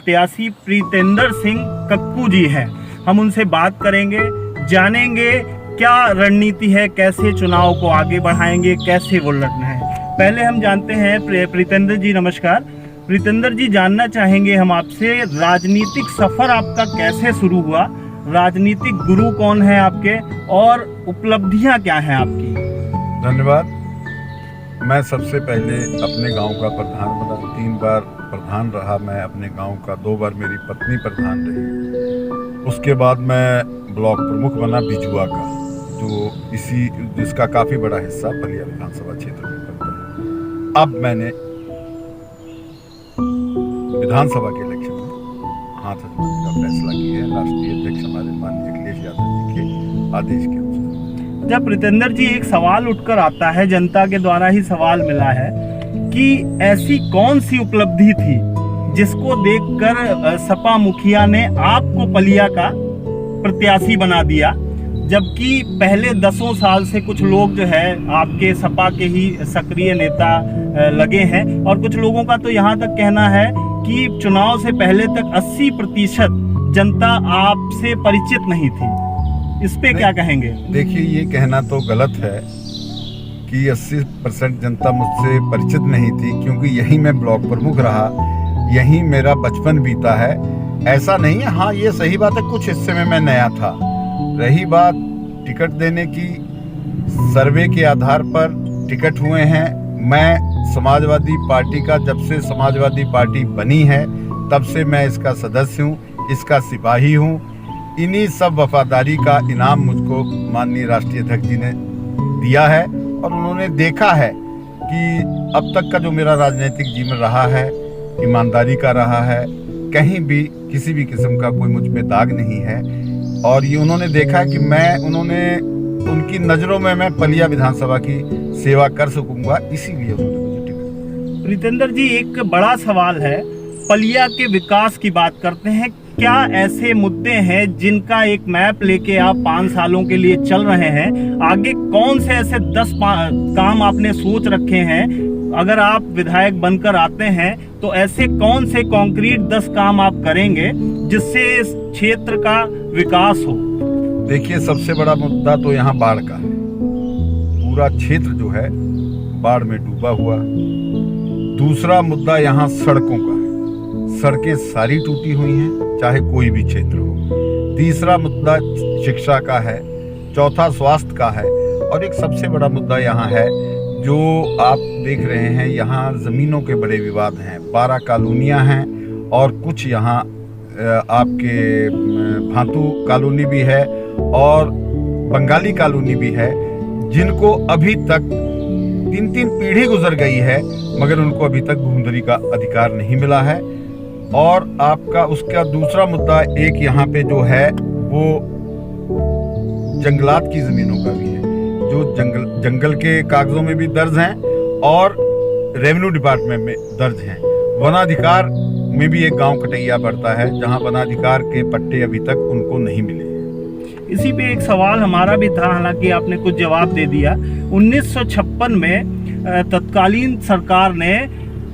प्रत्याशी प्रीतेंद्र सिंह कक्कू जी हैं। हम उनसे बात करेंगे, जानेंगे क्या रणनीति है, कैसे चुनाव को आगे बढ़ाएंगे, कैसे वो लड़ना है। पहले हम जानते हैं प्रीतेंद्र जी, नमस्कार। प्रीतेंद्र जी, जानना चाहेंगे हम आपसे, राजनीतिक सफर आपका कैसे शुरू हुआ, राजनीतिक गुरु कौन है आपके और उपलब्धियां क्या हैं आपकी? धन्यवाद। मैं सबसे पहले अपने गांव का प्रधान बना, 3 बार प्रधान रहा मैं अपने गांव का, 2 बार मेरी पत्नी प्रधान रही। उसके बाद मैं ब्लॉक प्रमुख बना बिजुआ का, जिसका काफ़ी बड़ा हिस्सा बलिया विधानसभा क्षेत्र में पड़ता है। अब मैंने विधानसभा के इलेक्शन में हाथ आजमाने का फैसला किया है, राष्ट्रीय अध्यक्ष हमारे माननीय अखिलेश यादव जी के आदेश के अनुसार। जब प्रीतेंद्र जी, एक सवाल उठकर आता है, जनता के द्वारा ही सवाल मिला है कि ऐसी कौन सी उपलब्धि थी जिसको देखकर सपा मुखिया ने आपको पलिया का प्रत्याशी बना दिया, जबकि पहले 10 साल से कुछ लोग जो है आपके सपा के ही सक्रिय नेता लगे हैं, और कुछ लोगों का तो यहाँ तक कहना है कि चुनाव से पहले तक 80% जनता आपसे परिचित नहीं थी। इस पे क्या कहेंगे? देखिए, ये कहना तो गलत है कि 80% जनता मुझसे परिचित नहीं थी, क्योंकि यही मैं ब्लॉक प्रमुख रहा, यही मेरा बचपन बीता है। ऐसा नहीं है। हाँ, ये सही बात है, कुछ हिस्से में मैं नया था। रही बात टिकट देने की, सर्वे के आधार पर टिकट हुए हैं। मैं समाजवादी पार्टी का, जब से समाजवादी पार्टी बनी है तब से मैं इसका सदस्य हूँ, इसका सिपाही हूँ। इन्हीं सब वफादारी का इनाम मुझको माननीय राष्ट्रीय अध्यक्ष जी ने दिया है, और उन्होंने देखा है कि अब तक का जो मेरा राजनीतिक जीवन रहा है ईमानदारी का रहा है, कहीं भी किसी भी किस्म का कोई मुझ में दाग नहीं है। और ये उन्होंने देखा कि उनकी नज़रों में मैं पलिया विधानसभा की सेवा कर सकूंगा, इसीलिए उन्होंने मुझे टिकट दिया। प्रीतेंद्र जी, एक बड़ा सवाल है, पलिया के विकास की बात करते हैं, क्या ऐसे मुद्दे हैं जिनका एक मैप लेके आप 5 सालों के लिए चल रहे हैं? आगे कौन से ऐसे 10 काम आपने सोच रखे हैं? अगर आप विधायक बनकर आते हैं तो ऐसे कौन से कॉन्क्रीट 10 काम आप करेंगे जिससे इस क्षेत्र का विकास हो? देखिए, सबसे बड़ा मुद्दा तो यहाँ बाढ़ का है। पूरा क्षेत्र जो है बाढ़ में डूबा हुआ। दूसरा मुद्दा यहाँ सड़कों का है, सड़कें सारी टूटी हुई हैं, चाहे कोई भी क्षेत्र हो। तीसरा मुद्दा शिक्षा का है। चौथा स्वास्थ्य का है। और एक सबसे बड़ा मुद्दा यहाँ है जो आप देख रहे हैं, यहाँ ज़मीनों के बड़े विवाद हैं। 12 कॉलोनियाँ हैं और कुछ यहाँ आपके भांतू कॉलोनी भी है और बंगाली कॉलोनी भी है, जिनको अभी तक 3-3 पीढ़ी गुजर गई है, मगर उनको अभी तक भूमधरी का अधिकार नहीं मिला है। और आपका उसका दूसरा मुद्दा एक यहाँ पे जो है वो जंगलात की ज़मीनों का भी है, जो जंगल के कागजों में भी दर्ज हैं और रेवेन्यू डिपार्टमेंट में दर्ज हैं। वनाधिकार में भी एक गांव कटैया पड़ता है, जहां वनाधिकार के पट्टे अभी तक उनको नहीं मिले। इसी पे एक सवाल हमारा भी था, हालांकि आपने कुछ जवाब दे दिया। 1956 में तत्कालीन सरकार ने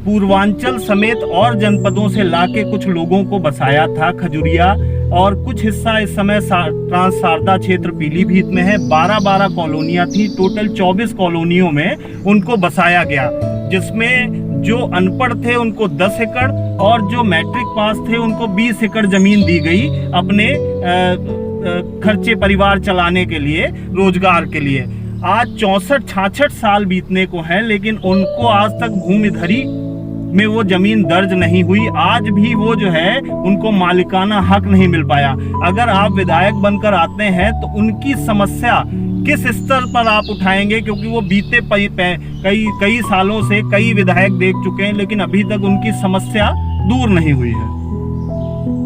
पूर्वांचल समेत और जनपदों से लाके कुछ लोगों को बसाया था, खजुरिया, और कुछ हिस्सा इस समय ट्रांस शारदा क्षेत्र पीलीभीत में है। 12 कॉलोनियां थी, टोटल 24 कॉलोनियों में उनको बसाया गया, जिसमें जो अनपढ़ थे उनको 10 एकड़ और जो मैट्रिक पास थे उनको 20 एकड़ जमीन दी गई अपने खर्चे परिवार चलाने के लिए, रोजगार के लिए। आज 64-66 साल बीतने को हैं, लेकिन उनको आज तक भूमिधरी में वो जमीन दर्ज नहीं हुई। आज भी वो जो है उनको मालिकाना हक नहीं मिल पाया। अगर आप विधायक बनकर आते हैं तो उनकी समस्या किस स्तर पर आप उठाएंगे? क्योंकि वो बीते कई सालों से कई विधायक देख चुके हैं, लेकिन अभी तक उनकी समस्या दूर नहीं हुई है।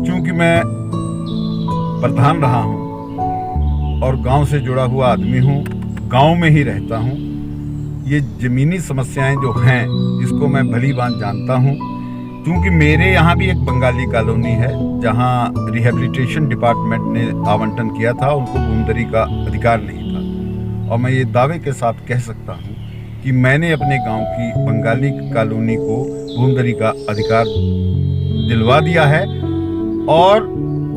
क्योंकि मैं प्रधान रहा हूँ और गांव से जुड़ा हुआ आदमी हूँ, गांव में ही रहता हूँ, ये ज़मीनी समस्याएं जो हैं इसको मैं भली भांति जानता हूँ। क्योंकि मेरे यहाँ भी एक बंगाली कॉलोनी है जहाँ रिहेबिलिटेशन डिपार्टमेंट ने आवंटन किया था, उनको भूमधरी का अधिकार नहीं था। और मैं ये दावे के साथ कह सकता हूँ कि मैंने अपने गांव की बंगाली कॉलोनी को भूमधरी का अधिकार दिलवा दिया है। और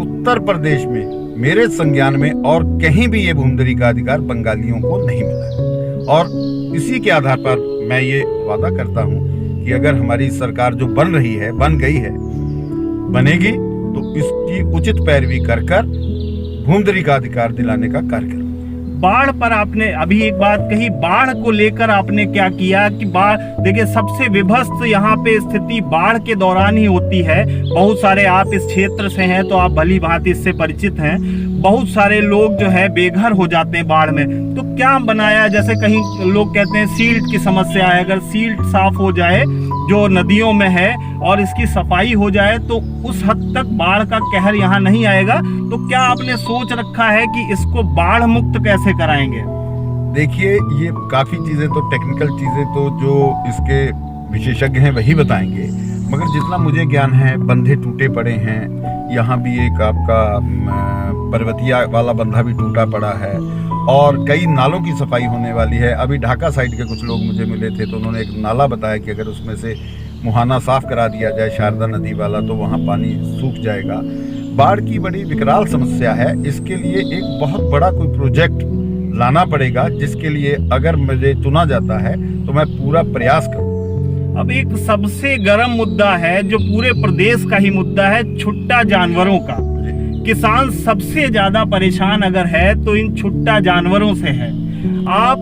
उत्तर प्रदेश में मेरे संज्ञान में और कहीं भी ये भूमधरी का अधिकार बंगालियों को नहीं मिला है। और इसी के आधार पर मैं ये वादा करता हूँ कि अगर हमारी सरकार जो बन रही है, बन गई है, बनेगी, तो इसकी उचित पैरवी कर भूमधरी का अधिकार दिलाने का कार्य करें। बाढ़ पर आपने अभी एक बात कही, बाढ़ को लेकर आपने क्या किया कि बाढ़, देखिए सबसे विभत्स यहाँ पे स्थिति बाढ़ के दौरान ही होती है। बहुत सारे, आप इस क्षेत्र से हैं तो आप भली भांति इससे परिचित हैं, बहुत सारे लोग जो है बेघर हो जाते हैं बाढ़ में। तो क्या बनाया, जैसे कहीं लोग कहते हैं सील्ट की समस्या है, अगर सील्ट साफ हो जाए जो नदियों में है और इसकी सफाई हो जाए तो उस हद तक बाढ़ का कहर यहाँ नहीं आएगा। तो क्या आपने सोच रखा है कि इसको बाढ़ मुक्त कैसे कराएंगे? देखिए, ये काफ़ी चीज़ें तो टेक्निकल चीज़ें तो जो इसके विशेषज्ञ हैं वही बताएंगे, मगर जितना मुझे ज्ञान है, बंधे टूटे पड़े हैं। यहाँ भी एक आपका पर्वतिया वाला बंधा भी टूटा पड़ा है और कई नालों की सफाई होने वाली है। अभी ढाका साइड के कुछ लोग मुझे मिले थे तो उन्होंने एक नाला बताया कि अगर उसमें से मुहाना साफ करा दिया जाए, शारदा नदी वाला, तो वहाँ पानी सूख जाएगा। बाढ़ की बड़ी विकराल समस्या है, इसके लिए एक बहुत बड़ा कोई प्रोजेक्ट लाना पड़ेगा, जिसके लिए अगर मुझे चुना जाता है तो मैं पूरा प्रयास करूँ। अब एक सबसे गर्म मुद्दा है जो पूरे प्रदेश का ही मुद्दा है, छुट्टा जानवरों का। किसान सबसे ज्यादा परेशान अगर है तो इन छुट्टा जानवरों से है।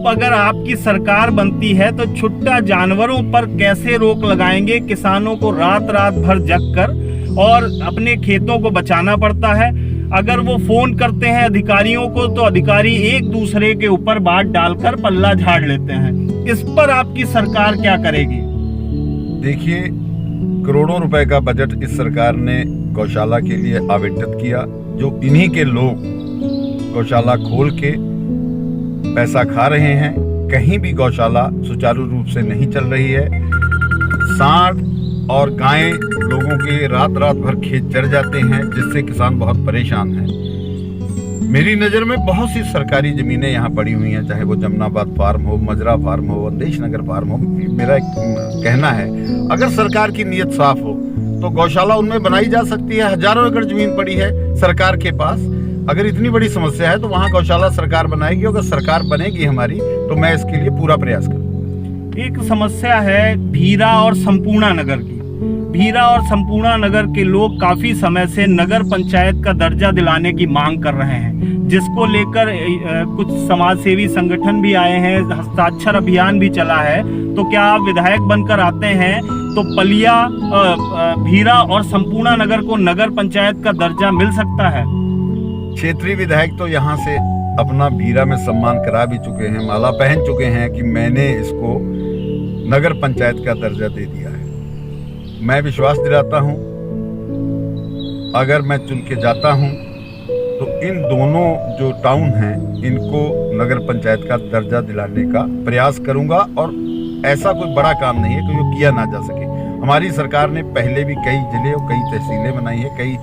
अगर आपकी सरकार बनती है तो छुट्टा जानवरों पर कैसे रोक लगाएंगे? किसानों को रात रात भर जग कर और अपने खेतों को बचाना पड़ता है। अगर वो फोन करते हैं अधिकारियों को तो अधिकारी एक दूसरे के ऊपर बात डालकर पल्ला झाड़ लेते हैं। इस पर आपकी सरकार क्या करेगी? देखिए, करोड़ों रुपए का बजट इस सरकार ने गौशाला के लिए आवंटित किया, जो इन्हीं के लोग गौशाला खोल के पैसा खा रहे हैं। कहीं भी गौशाला सुचारू रूप से नहीं चल रही है। सांड और गायें लोगों के रात रात भर खेत चर जाते हैं, जिससे किसान बहुत परेशान हैं। मेरी नज़र में बहुत सी सरकारी ज़मीनें यहाँ पड़ी हुई हैं, चाहे वो जमनाबाद फार्म हो, मजरा फार्म हो, अंदेश नगर फार्म हो। मेरा एक कहना है, अगर सरकार की नीयत साफ हो तो गौशाला उनमें बनाई जा सकती है। हजारों एकड़ जमीन पड़ी है सरकार के पास। अगर इतनी बड़ी समस्या है तो वहाँ गौशाला सरकार बनाएगी। अगर सरकार बनेगी हमारी तो मैं इसके लिए पूरा प्रयास करूँगा। एक समस्या है भीरा और संपूर्णा नगर की। भीरा और संपूर्णा नगर के लोग काफी समय से नगर पंचायत का दर्जा दिलाने की मांग कर रहे हैं, जिसको लेकर कुछ समाजसेवी संगठन भी आए हैं, हस्ताक्षर अभियान भी चला है। तो क्या आप विधायक बनकर आते हैं तो पलिया, भीरा और संपूर्णा नगर को नगर पंचायत का दर्जा मिल सकता है? क्षेत्रीय विधायक तो यहाँ से अपना भीरा में सम्मान करा भी चुके हैं, माला पहन चुके हैं कि मैंने इसको नगर पंचायत का दर्जा दे दिया है। मैं विश्वास दिलाता हूँ, अगर मैं चुन के जाता हूँ तो इन दोनों जो टाउन हैं इनको नगर पंचायत का दर्जा दिलाने का प्रयास करूँगा। और ऐसा कोई बड़ा काम नहीं है कि जो किया ना जा सके। हमारी सरकार ने पहले भी कई जिले और कई तहसीलें बनाई हैं, कई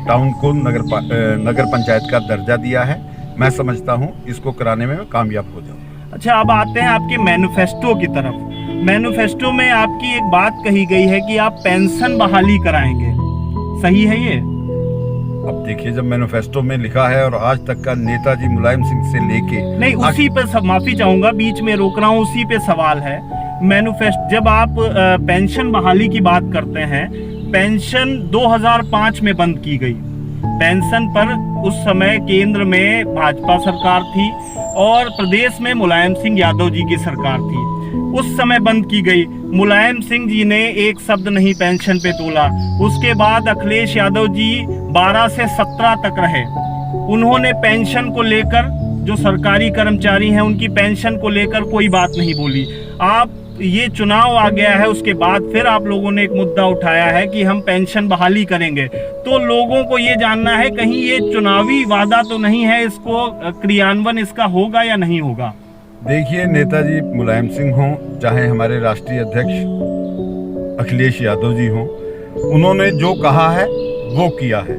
टाउन को नगर पंचायत का दर्जा दिया है। मैं समझता हूँ इसको कराने में मैं कामयाब हो जाऊँ। अच्छा, अब आते हैं आपके मैनिफेस्टो की तरफ। मैनिफेस्टो में आपकी एक बात कही गई है कि आप पेंशन बहाली कराएंगे, सही है ये? अब देखिए, जब मैनिफेस्टो में लिखा है और आज तक का नेताजी मुलायम सिंह से लेके, नहीं उसी पे सब, माफी चाहूंगा बीच में रोक रहा हूँ, उसी पे सवाल है। मैनिफेस्टो, जब आप पेंशन बहाली की बात करते हैं, पेंशन 2005 में बंद की गई। पेंशन पर उस समय केंद्र में भाजपा सरकार थी और प्रदेश में मुलायम सिंह यादव जी की सरकार थी। उस समय बंद की गई। मुलायम सिंह जी ने एक शब्द नहीं पेंशन पे तोला। उसके बाद अखिलेश यादव जी 12 से 17 तक रहे। उन्होंने पेंशन को लेकर, जो सरकारी कर्मचारी हैं उनकी पेंशन को लेकर कोई बात नहीं बोली। आप, ये चुनाव आ गया है, उसके बाद फिर आप लोगों ने एक मुद्दा उठाया है कि हम पेंशन बहाली करेंगे। तो लोगों को ये जानना है कहीं ये चुनावी वादा तो नहीं है, इसको क्रियान्वयन इसका होगा या नहीं होगा? देखिए, नेताजी मुलायम सिंह हों, चाहे हमारे राष्ट्रीय अध्यक्ष अखिलेश यादव जी हों, उन्होंने जो कहा है वो किया है।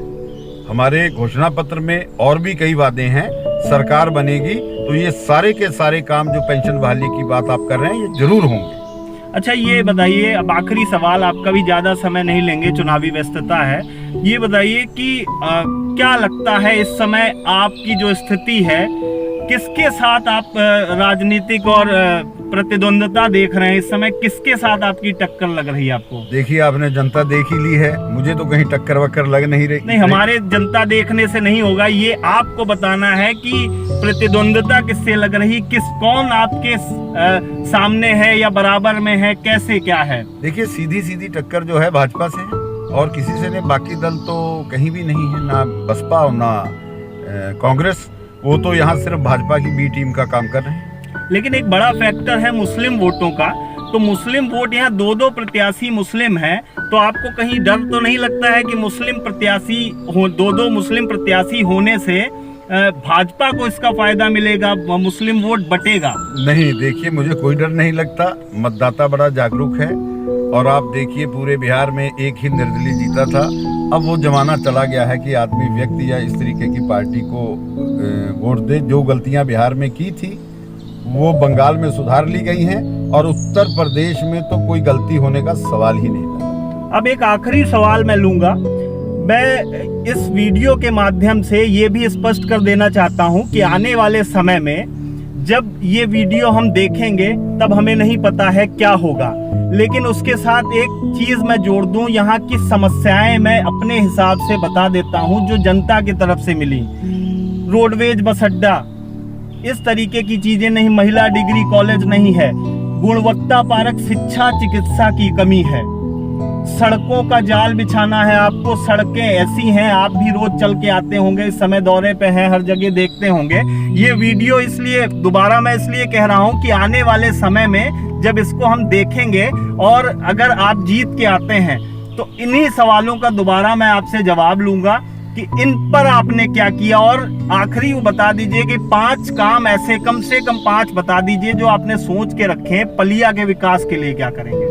हमारे घोषणा पत्र में और भी कई वादे हैं। सरकार बनेगी तो ये सारे के सारे काम जो पेंशन बहाली की बात आप कर रहे हैं ये जरूर होंगे। अच्छा ये बताइए, अब आखिरी सवाल, आपका भी ज़्यादा समय नहीं लेंगे, चुनावी व्यस्तता है। ये बताइए कि क्या लगता है इस समय आपकी जो स्थिति है, किसके साथ आप राजनीतिक और प्रतिद्वंदता देख रहे हैं इस समय, किसके साथ आपकी टक्कर लग रही है आपको? देखिए, आपने जनता देख ही ली है, मुझे तो कहीं टक्कर वक्कर लग नहीं रही। नहीं, हमारे जनता देखने से नहीं होगा, ये आपको बताना है कि प्रतिद्वंदता किससे लग रही, कौन आपके सामने है या बराबर में है, कैसे क्या है? देखिए, सीधी सीधी टक्कर जो है भाजपा से है और किसी से नहीं। बाकी दल तो कहीं भी नहीं है, ना बसपा और ना कांग्रेस। वो तो यहाँ सिर्फ भाजपा की बी टीम का काम कर रहे हैं। लेकिन एक बड़ा फैक्टर है मुस्लिम वोटों का, तो मुस्लिम वोट यहाँ दो प्रत्याशी मुस्लिम हैं, तो आपको कहीं डर तो नहीं लगता है कि मुस्लिम प्रत्याशी दो मुस्लिम प्रत्याशी होने से भाजपा को इसका फायदा मिलेगा, मुस्लिम वोट बटेगा? नहीं, देखिए, मुझे कोई डर नहीं लगता। मतदाता बड़ा जागरूक है और आप देखिए पूरे बिहार में एक ही निर्दलीय जीता था। अब वो जमाना चला गया है कि आदमी व्यक्ति या इस तरीके की पार्टी को वोट दे। जो गलतियां बिहार में की थी वो बंगाल में सुधार ली गई हैं और उत्तर प्रदेश में तो कोई गलती होने का सवाल ही नहीं था। अब एक आखिरी सवाल मैं लूंगा। मैं इस वीडियो के माध्यम से ये भी स्पष्ट कर देना चाहता हूं कि आने वाले समय में जब ये वीडियो हम देखेंगे तब हमें नहीं पता है क्या होगा, लेकिन उसके साथ एक चीज मैं जोड़ दूं, यहाँ की समस्याएं मैं अपने हिसाब से बता देता हूं जो जनता की तरफ से मिली। रोडवेज, बस अड्डा, इस तरीके की चीजें नहीं, महिला डिग्री कॉलेज नहीं है, गुणवत्ता पारक शिक्षा चिकित्सा की कमी है, सड़कों का जाल बिछाना है आपको। सड़कें ऐसी हैं, आप भी रोज चल के आते होंगे, इस समय दौरे पे हैं, हर जगह देखते होंगे। ये वीडियो इसलिए दोबारा मैं इसलिए कह रहा हूं कि आने वाले समय में जब इसको हम देखेंगे और अगर आप जीत के आते हैं तो इन्हीं सवालों का दोबारा मैं आपसे जवाब लूंगा कि इन पर आपने क्या किया। और आखिरी वो बता दीजिए कि 5 काम ऐसे, कम से कम 5 बता दीजिए जो आपने सोच के रखे हैं, पलिया के विकास के लिए क्या करेंगे?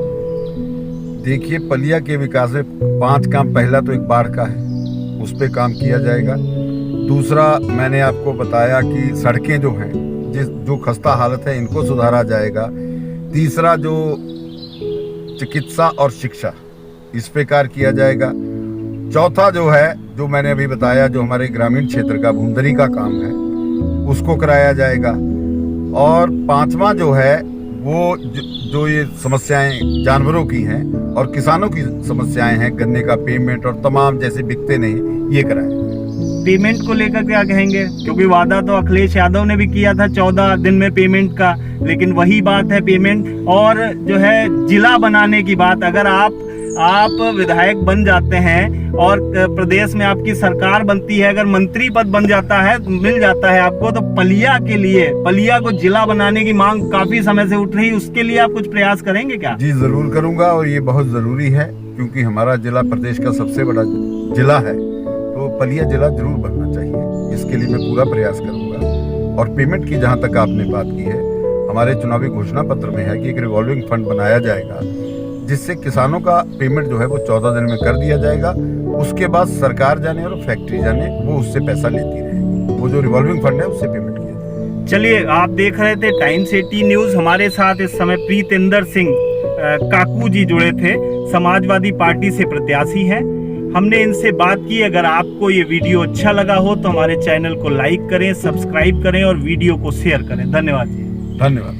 देखिए, पलिया के विकास में 5 काम। पहला तो एक बाढ़ का है, उस पर काम किया जाएगा। दूसरा, मैंने आपको बताया कि सड़कें जो हैं, जो खस्ता हालत है, इनको सुधारा जाएगा। तीसरा, जो चिकित्सा और शिक्षा, इस पे कार्य किया जाएगा। चौथा जो है, जो मैंने अभी बताया, जो हमारे ग्रामीण क्षेत्र का भूमधरी का काम है, उसको कराया जाएगा। और 5वां जो है वो जो ये समस्याएं जानवरों की हैं और किसानों की समस्याएं हैं, गन्ने का पेमेंट और तमाम जैसे बिकते नहीं, ये कराएं। पेमेंट को लेकर क्या कहेंगे? क्योंकि वादा तो अखिलेश यादव ने भी किया था 14 दिन में पेमेंट का, लेकिन वही बात है पेमेंट। और जो है जिला बनाने की बात, अगर आप विधायक बन जाते हैं और प्रदेश में आपकी सरकार बनती है, अगर मंत्री पद बन जाता है, मिल जाता है आपको, तो पलिया के लिए, पलिया को जिला बनाने की मांग काफी समय से उठ रही है, उसके लिए आप कुछ प्रयास करेंगे क्या? जी, जरूर करूंगा और ये बहुत जरूरी है, क्योंकि हमारा जिला प्रदेश का सबसे बड़ा जिला है, तो पलिया जिला जरूर बनना चाहिए। इसके लिए मैं पूरा प्रयास करूंगा। और पेमेंट की जहां तक आपने बात की है, हमारे चुनावी घोषणा पत्र में है कि एक रिवॉल्विंग फंड बनाया जाएगा, जिससे किसानों का पेमेंट जो है वो 14 दिन में कर दिया जाएगा। उसके बाद सरकार जाने और फैक्ट्री जाने, वो उससे पैसा लेती रहेगी। वो जो रिवॉल्विंग फंड है उससे पेमेंट किया जाएगा। चलिए, आप देख रहे थे टाइम्स 18 न्यूज। हमारे साथ इस समय प्रीतेंद्र सिंह काकू जी जुड़े थे, समाजवादी पार्टी से प्रत्याशी हैं। हमने इनसे बात की। अगर आपको ये वीडियो अच्छा लगा हो तो हमारे चैनल को लाइक करें, सब्सक्राइब करें और वीडियो को शेयर करें। धन्यवाद जी। धन्यवाद।